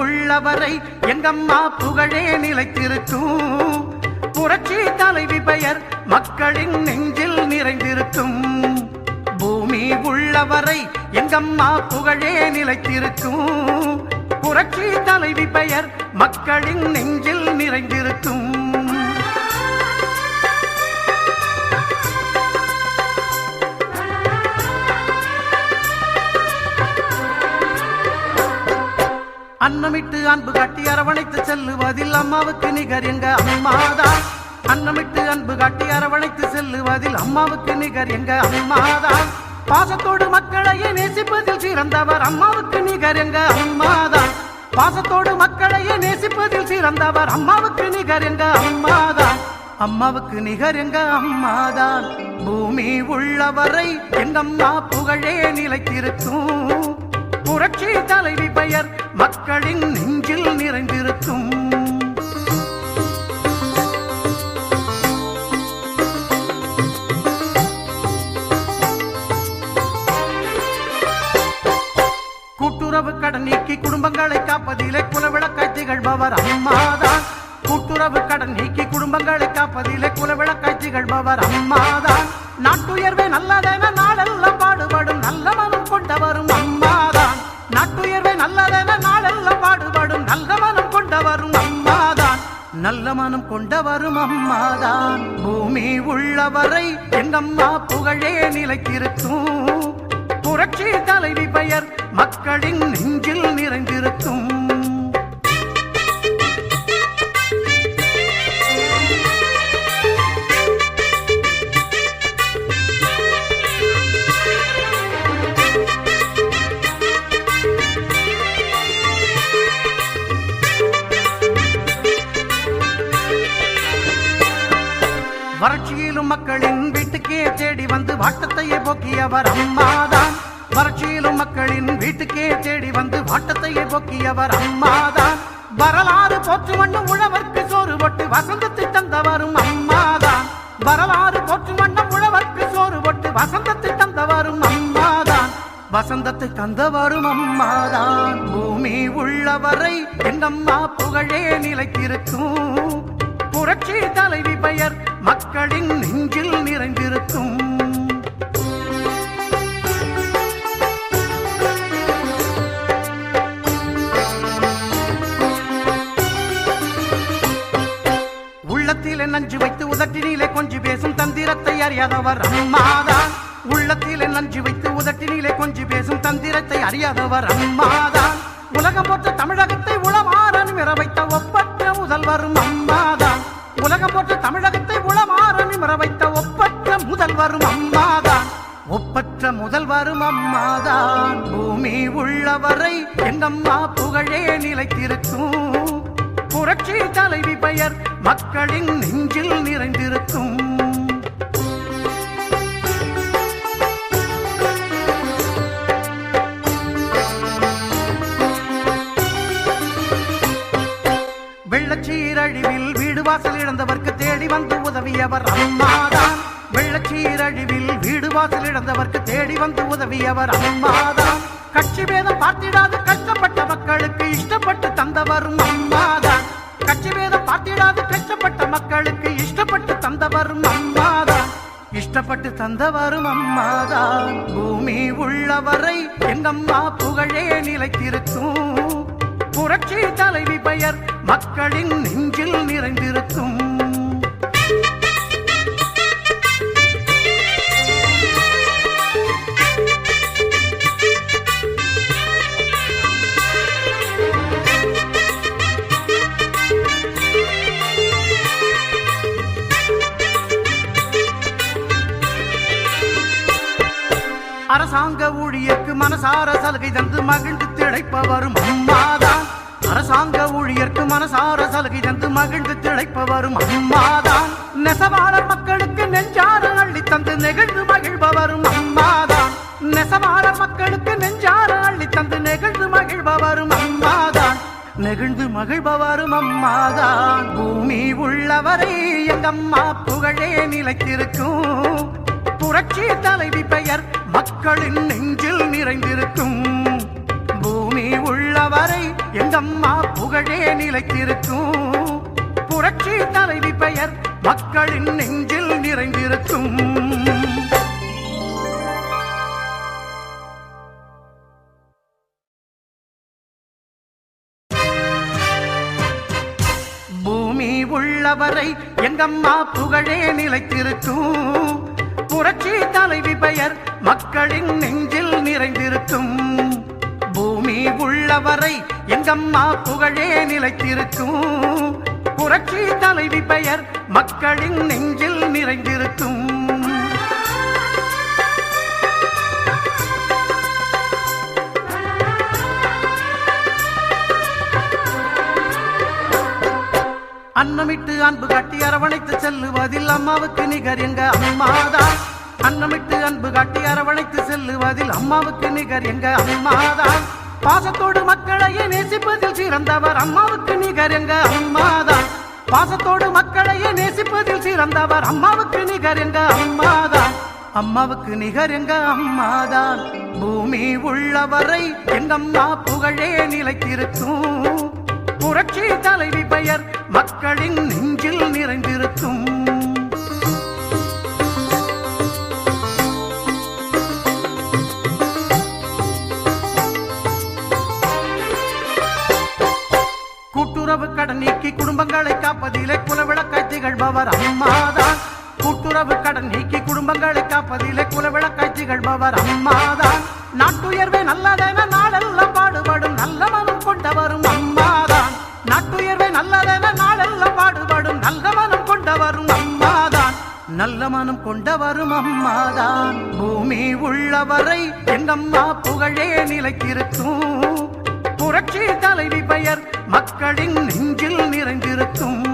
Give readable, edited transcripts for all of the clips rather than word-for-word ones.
உள்ளவரை எங்கம்மா புகழே நிலைத்திருக்கும். புரட்சி தலைவி பெயர் மக்களின் நெஞ்சில் நிறைந்திருக்கும். பூமி உள்ளவரை எங்கம்மா புகழே நிலைத்திருக்கும். புரட்சி தலைவி பெயர் மக்களின் நெஞ்சில் நிறைந்திருக்கும். அன்னமிட்டு அன்பு காட்டி அரவணைத்து செல்லுவதில் அம்மாவுக்கு நிகர் எங்க அம்மாதான். அன்னமிட்டு அன்பு காட்டி அரவணைத்து செல்லுவதில் அம்மாவுக்கு நிகர் எங்க அம்மாதான். பாசத்தோடு மக்களையே நேசிப்பதில் சிறந்தவர் அம்மாவுக்கு நிகர் எங்க அம்மாதான். பாசத்தோடு மக்களையே நேசிப்பதில் சிறந்தவர் அம்மாவுக்கு நிகர் எங்க அம்மாதான். அம்மாவுக்கு நிகர் எங்க அம்மாதான். பூமி உள்ளவரை எங்கம்மா புகழே நிலைத்திருக்கும். புரட்சி தலைவி பெயர் மக்களின் நெஞ்சில் நிறைந்திருக்கும். கூட்டுறவு கடன் நீக்கி குடும்பங்களை காப்பதிலே குலவிளக்காய் திகழ்பவர் அம்மாதான். கூட்டுறவு கடன் நீக்கி குடும்பங்களை காப்பதிலே குலவிளக்காய் திகழ்பவர் அம்மாதான். நாட்டுயர்வே நல்லதென நாளெல்லாம் பாடுபடும் நல்ல மனம் கொண்டவரும் அம்மாதான். நாட்டுயர்வே நல்லதென நாளெல்லாம் பாடுபடும் நல்ல மனம் கொண்டவரும் அம்மாதான். நல்ல மனம் கொண்டவரும் அம்மாதான். பூமி உள்ளவரை எங்கம்மா புகழே நிலைத்திருக்கும். புரட்சி தலைவி பெயர் மக்களின் நெஞ்சில் நிறைந்திருக்கும். வறட்சியிலும் மக்களின் வீட்டுக்கே தேடி வந்து வாட்டத்தையே போக்கியவர் அம்மாதான். வறட்சியிலும் மக்களின் வீட்டுக்கே தேடி வந்து வாட்டத்தையே போக்கியவர் அம்மாதான். வரலாறு போற்று வண்ணம் உழவர்க்கு சோறு போட்டு வசந்தத்தை தந்தவரும் அம்மாதான். வரலாறு போற்று வண்ணம் உழவர்க்கு சோறு போட்டு வசந்தத்தை தந்தவரும் அம்மாதான். வசந்தத்தை தந்தவரும் அம்மாதான். பூமி உள்ளவரை எங்கம்மா புகழே நிலைத்திருக்கும். புரட்சி தலைவி பெயர் மக்களின் நெஞ்சில் நிறைந்திருக்கும். உள்ளத்திலே நஞ்சு வைத்து உதட்டினிலே கொஞ்சி பேசும் தந்திரத்தை அறியாதவர் அம்மாதான். உள்ளத்திலே நஞ்சு வைத்து உதட்டினிலே கொஞ்சி பேசும் தந்திரத்தை அறியாதவர் அம்மாதான். உலகம் போற்ற தமிழகத்தை உளமாற நிமிர வைத்த ஒப்பற்ற முதல்வரும் அம்மாதான். உலகம் போற்ற தமிழகத்தை உளமாற நிமிர வைத்த ஒப்பற்ற முதல்வரும் அம்மாதான். ஒப்பற்ற முதல்வரும் அம்மாதான். பூமி உள்ளவரை எங்கம்மா புகழே நிலைத்திருக்கும். புரட்சி தலைவி பெயர் மக்களின் நெஞ்சில் நிறைந்திருக்கும். வெள்ளச்சீரழிவில் வீடு வாசல் இழந்தவர்க்கு தேடி வந்து உதவியவர் அம்மாதான். வெள்ளச்சீரழிவில் வீடு வாசல் இழந்தவர்க்கு தேடி வந்து உதவியவர் அம்மாதான். கட்சி பேதம் பார்த்திடாது கஷ்டப்பட்ட மக்களுக்கு இஷ்டப்பட்டு தந்தவரும் அம்மாதான். கட்சி பேதம் பார்த்திடாது கஷ்டப்பட்ட மக்களுக்கு இஷ்டப்பட்டு தந்தவரும் அம்மாதான். இஷ்டப்பட்டு தந்தவரும் அம்மாதான். பூமி உள்ளவரை எங்கம்மா புகழே நிலைத்திருக்கும். புரட்சி தலைவி பெயர் மக்களின் நெஞ்சில் நிறைந்திருக்கும். அரசாங்க ஊழியர்க்கு மனசார சலுகை தந்து மகிழ்ந்து திளைப்பவரும் அம்மாதான். அரசாங்க ஊழியர்க்கு மனசார சலுகை தந்து மகிழ்ந்து திளைப்பவரும் அம்மாதான். நெசவாளர் மக்களுக்கு நெஞ்சார அள்ளி தந்து நெகிழ்ந்து மகிழ்பவரும் அம்மாதான். நெசவாளர் மக்களுக்கு நெஞ்சார அள்ளி தந்து நெகிழ்ந்து மகிழ்பவரும் அம்மாதான். நெகிழ்ந்து மகிழ்பவரும் அம்மாதான். பூமி உள்ளவரை எங்கம்மா புகழே நிலைத்திருக்கும். புரட்சி தலைவி பெயர் மக்களின் நெஞ்சில் நிறைந்திருக்கும். பூமி உள்ளவரை எங்கம்மா புகழே நிலைத்திருக்கும். புரட்சி தலைவி பெயர் மக்களின் நெஞ்சில் நிறைந்திருக்கும். பூமி உள்ளவரை எங்கம்மா புகழே நிலைத்திருக்கும். புரட்சி தலைவி பெயர் மக்களின் நெஞ்சில் நிறைந்திருக்கும். பூமி உள்ளவரை எங்கம்மா புகழே நிலைத்திருக்கும். புரட்சி தலைவி பெயர் மக்களின் நெஞ்சில் நிறைந்திருக்கும். அன்னமிட்டு அன்பு காட்டி அரவணைத்து செல்லுவதில் அம்மாவுக்கு நிகர் எங்க அம்மாதான். அன்னமிட்டு அன்பு காட்டி அரவணைத்து செல்லுவதில் அம்மாவுக்கு நிகர் எங்க அம்மாதான். பாசத்தோடு மக்களையே நேசிப்பதில் சிறந்தவர் அம்மாவுக்கு நிகர் எங்க அம்மாதான். பாசத்தோடு மக்களையே நேசிப்பதில் சிறந்தவர் அம்மாவுக்கு நிகர் எங்க அம்மாதான். அம்மாவுக்கு நிகர் எங்க அம்மாதான். பூமி உள்ளவரை எங்கம்மா புகழே நிலைத்திருக்கும். புரட்சி தலைவி பெயர் மக்களின் நெஞ்சில் நிறைந்திருக்கும். கூட்டுறவு கடன் நீக்கி குடும்பங்களை காப்பதிலே குலவிளக்காய் திகழ்பவர் அம்மாதான். கூட்டுறவு கடன் நீக்கி குடும்பங்களை காப்பதிலே குலவிளக்காய் திகழ்பவர் அம்மாதான். நாட்டுயர்வே நல்லதென நாளெல்லாம் பாடுபடும் நல்ல மனம் கொண்டவரும் அம்மாதான். நாட்டுயர்வே நல்லதென நாளெல்லாம் பாடுபடும் நல்ல மனம் கொண்டவரும் அம்மாதான். நல்ல மனம் கொண்டவரும் அம்மாதான். பூமி உள்ளவரை எங்கம்மா புகழே நிலைத்திருக்கும். புரட்சி தலைவி பெயர் மக்களின் நெஞ்சில் நிறைந்திருக்கும்.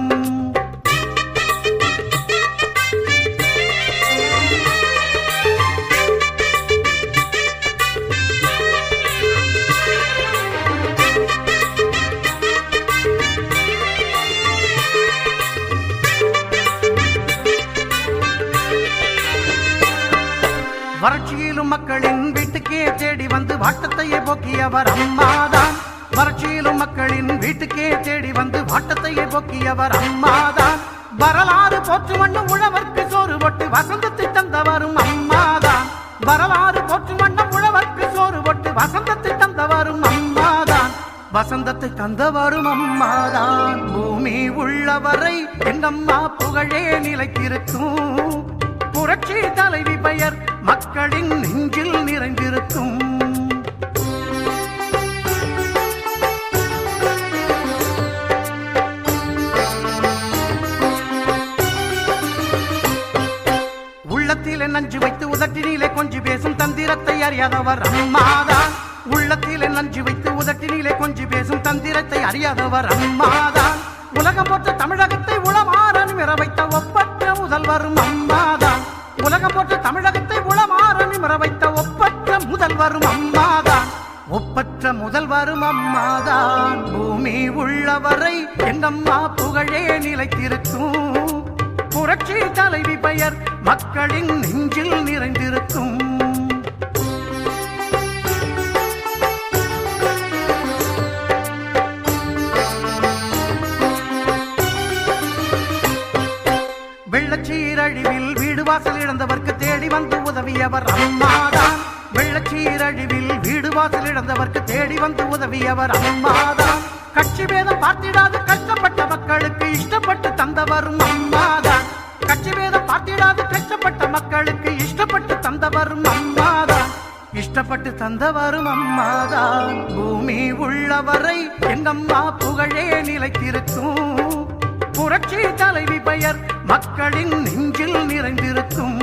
வறட்சியிலும் மக்களின் வீட்டுக்கே தேடி வந்து வாட்டத்தையே போக்கியவர் அம்மாதான். வறட்சியிலும் மக்களின் வீட்டுக்கே தேடி வந்து வாட்டத்தையே போக்கியவர் அம்மாதான். வரலாறு போற்று வண்ணம் உழவர்க்கு சோறு போட்டு வசந்தத்தை தந்தவரும் அம்மாதான். வரலாறு போற்று வண்ணம் உழவர்க்கு சோறு போட்டு வசந்தத்தை தந்தவரும் அம்மாதான். வசந்தத்தை தந்தவரும் அம்மாதான். பூமி உள்ளவரை எங்கம்மா புகழே நிலைத்திருக்கும். புரட்சி தலைவி பெயர் மக்களின் நெஞ்சில் நிறைந்திருக்கும். உள்ளத்திலே நஞ்சு வைத்து உதட்டினிலே கொஞ்சி பேசும் தந்திரத்தை அறியாதவர் அம்மாதான். உள்ளத்திலே நஞ்சு வைத்து உதட்டினிலே கொஞ்சி பேசும் தந்திரத்தை அறியாதவர் அம்மாதான். உலகம் போற்ற தமிழகத்தை உளமாற நிமிர வைத்த ஒப்பற்ற முதல்வரும் அம்மாதான். உலகம் போற்ற தமிழகத்தை உளமாற நிமிர வைத்த ஒப்பற்ற முதல்வரும் அம்மாதான். ஒப்பற்ற முதல்வரும் அம்மாதான். பூமி உள்ளவரை எங்கம்மா புகழே நிலைத்திருக்கும். புரட்சி தலைவி பெயர் மக்களின் நெஞ்சில் நிறைந்திருக்கும். வெள்ளச்சீரழிவில் வீடு வாசல் இழந்தவர்க்கு தேடி வந்து உதவியவர் அம்மாதான். வெள்ளச்சீரழிவில் வீடு வாசல் இழந்தவர்க்கு தேடி வந்து உதவியவர் அம்மாதான். கட்சி பேதம் பார்த்திடாது கஷ்டப்பட்ட மக்களுக்கு இஷ்டப்பட்டு தந்தவரும் அம்மாதான். கட்சி பேதம் பார்த்திடாது கஷ்டப்பட்ட மக்களுக்கு இஷ்டப்பட்டு தந்தவரும் அம்மாதான். இஷ்டப்பட்டு தந்தவரும் அம்மாதான். பூமி உள்ளவரை எங்கம்மா புகழே நிலைத்திருக்கும். புரட்சி தலைவி பெயர் மக்களின் நெஞ்சில் நிறைந்திருக்கும்.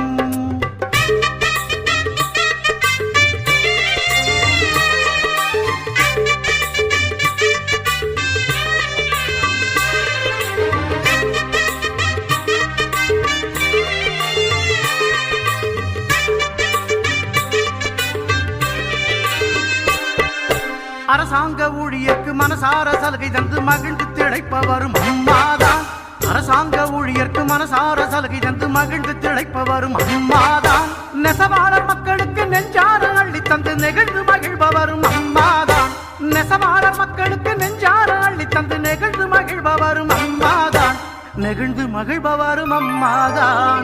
அரசாங்க ஊழியர்க்கு மனசார சலுகை தந்து மகிழ்ந்து திளைப்பவரும் அம்மாதான். அரசாங்க ஊழியர்க்கு மனசார சலுகை தந்து மகிழ்ந்து திளைப்பவரும் அம்மாதான். நெசவாளர் மக்களுக்கு நெஞ்சார அள்ளி தந்து நெகிழ்ந்து மகிழ்பவரும் அம்மாதான். நெசவாள மக்களுக்கு நெஞ்சார அள்ளி தந்து நெகிழ்ந்து மகிழ்பவரும் அம்மாதான் நெகிழ்ந்து மகிழ்பவரும் அம்மாதான்